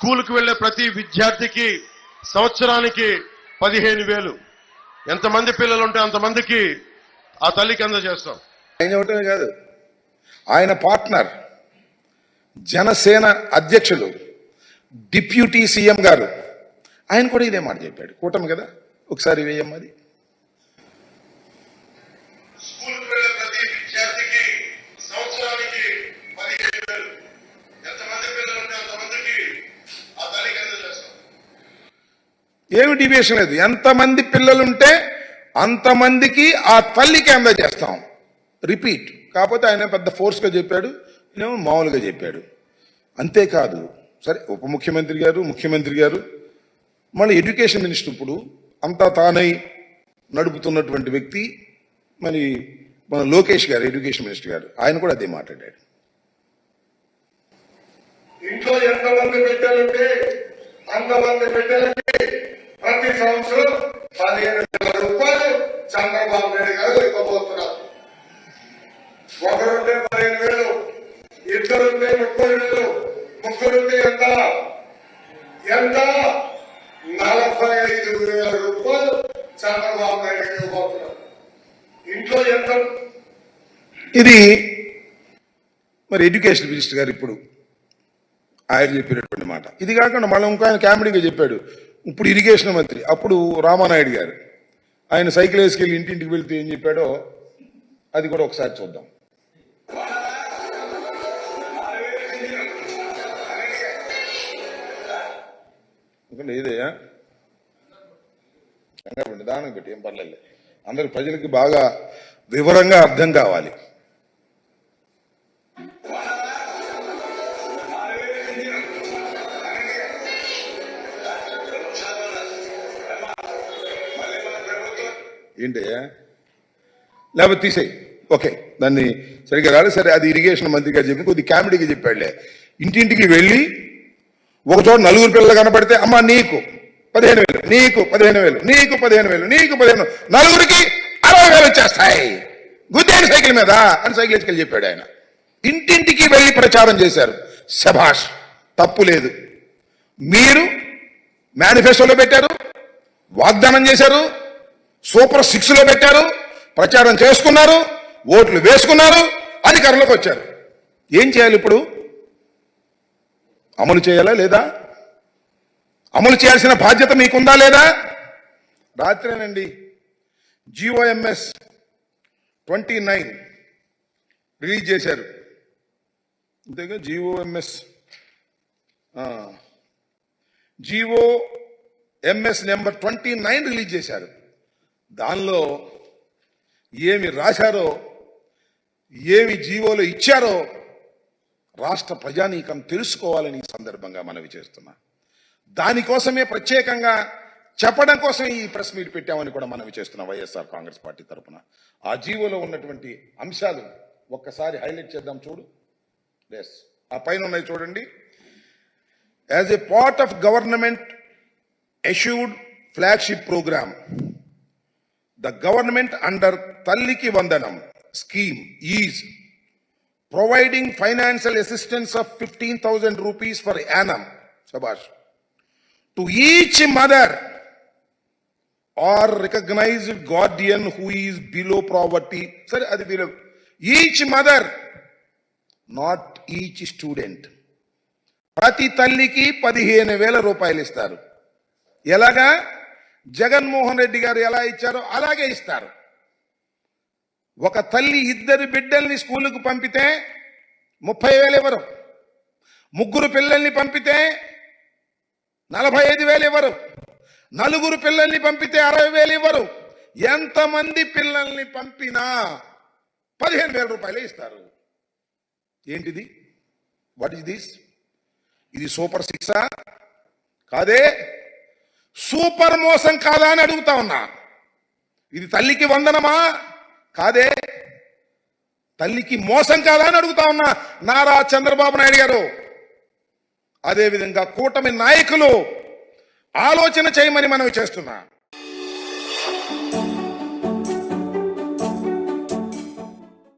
స్కూలుకు వెళ్లే ప్రతి విద్యార్థికి సంవత్సరానికి 15,000 ఎంతమంది పిల్లలు ఉంటే అంతమందికి ఆ తల్లికి అందజేస్తాం. ఆయన ఒకటే కాదు, ఆయన పార్ట్నర్ జనసేన అధ్యక్షులు డిప్యూటీ సీఎం గారు ఆయన కూడా ఇదే మాట చెప్పాడు. కూటమి కదా, ఒకసారి వేయమ్మది. ఏమి డివియేషన్ లేదు, ఎంతమంది పిల్లలుంటే అంతమందికి ఆ తల్లికి అందజేస్తాం. రిపీట్. కాకపోతే ఆయన పెద్ద ఫోర్స్గా చెప్పాడు, నేను మామూలుగా చెప్పాడు. అంతేకాదు, సరే ఉప ముఖ్యమంత్రి గారు, ముఖ్యమంత్రి గారు, మళ్ళీ ఎడ్యుకేషన్ మినిస్టర్ ఇప్పుడు అంతా తానై నడుపుతున్నటువంటి వ్యక్తి మరి మన లోకేష్ గారు, ఎడ్యుకేషన్ మినిస్టర్ గారు, ఆయన కూడా అదే మాట్లాడాడు. ఇంట్లో ఎంతమంది బిడ్డలుంటే అంతమంది బిడ్డలకి ప్రతి సంవత్సరం 15,000 రూపాయలు చంద్రబాబు నాయుడు గారు ఇవ్వబోతున్నారు. ఒకరుంటే 15,000, ఇద్దరుంటే 30,000, ముగ్గురుంటే ఎంత 45,000 రూపాయలు చంద్రబాబు నాయుడు గారు ఇవ్వబోతున్నారు. ఇంట్లో ఎంత? ఇది మరి ఎడ్యుకేషన్ మినిస్టర్ గారు ఇప్పుడు ఆయన చెప్పినటువంటి మాట. ఇది కాకుండా మళ్ళీ ఇంకో ఆయన కామెడీగా చెప్పాడు. ఇప్పుడు ఇరిగేషన్ మంత్రి, అప్పుడు రామానాయుడు గారు, ఆయన సైకిల్ వేసుకెళ్ళి ఇంటింటికి వెళ్తే ఏం చెప్పాడో అది కూడా ఒకసారి చూద్దాం. ఇంకా లేదయ్యా, దానం పెట్టి ఏం పర్లేదు, అందరు ప్రజలకి బాగా వివరంగా అర్థం కావాలి. ఏంటయ్యా, లేకపోతే తీసేయి, ఓకే, దాన్ని సరిగ్గా రాలేదు, సరే అది ఇరిగేషన్ మంత్రి గారు చెప్పి కొద్ది కామెడీగా చెప్పాడులే. ఇంటింటికి వెళ్ళి ఒక చోట 4 పిల్లలు కనపడితే అమ్మ నీకు 15,000, నీకు 15,000, నీకు 15,000, నీకు 15,000, నలుగురికి 60,000 వచ్చేస్తాయి గుద్దేని సైకిల్ మీద అని సైకిల్ వేసుకెళ్ళి చెప్పాడు ఆయన. ఇంటింటికి వెళ్ళి ప్రచారం చేశారు. శభాష్, తప్పు లేదు. మీరు మేనిఫెస్టోలో పెట్టారు, వాగ్దానం చేశారు, సూపర్ 6లో పెట్టారు, ప్రచారం చేసుకున్నారు, ఓట్లు వేసుకున్నారు, అధికారంలోకి వచ్చారు. ఏం చేయాలి ఇప్పుడు? అమలు చేయాలా లేదా? అమలు చేయాల్సిన బాధ్యత మీకుందా లేదా? రాత్రేనండి GOMS 29 రిలీజ్ చేశారు. అంతేగా, GOMS నెంబర్ 29 రిలీజ్ చేశారు. దానిలో ఏమి రాశారో, ఏమి జీవోలు ఇచ్చారో రాష్ట్ర ప్రజానీకం తెలుసుకోవాలని ఈ సందర్భంగా మనవి చేస్తున్నా. దానికోసమే ప్రత్యేకంగా చెప్పడం కోసం ఈ ప్రెస్ మీట్ పెట్టామని కూడా మనవి చేస్తున్నాం వైఎస్ఆర్ కాంగ్రెస్ పార్టీ తరఫున. ఆ జీవోలో ఉన్నటువంటి అంశాలు ఒక్కసారి హైలైట్ చేద్దాం. చూడు, ఆ పైన ఉన్నాయి చూడండి. As a part of government issued flagship program, the government under Talliki Vandanam scheme is providing financial assistance of 15,000 rupees per annum, Shabash, to each mother or recognized guardian who is below poverty. Sorry, adi below. Each mother, not each student. ప్రతి తల్లికి 15,000 రూపాయలు ఇస్తారు. ఎలాగా? జగన్మోహన్ రెడ్డి గారు ఎలా ఇచ్చారో అలాగే ఇస్తారు. ఒక తల్లి 2 బిడ్డల్ని స్కూలుకు పంపితే 30,000 ఇవ్వరు, 3 పిల్లల్ని పంపితే 45,000 ఇవ్వరు, 4 పిల్లల్ని పంపితే 60,000 ఇవ్వరు. ఎంతమంది పిల్లల్ని పంపినా 15,000 రూపాయలే ఇస్తారు. ఏంటిది? What is this? ఇది సూపర్ 6 కాదే, సూపర్ మోసం కాదా అని అడుగుతా ఉన్నా. ఇది తల్లికి వందనమా? కాదే, తల్లికి మోసం కాదా అని అడుగుతా ఉన్నా. నారా చంద్రబాబు నాయుడు గారు, అదేవిధంగా కూటమి నాయకులు ఆలోచన చేయమని మనవి చేస్తున్నా.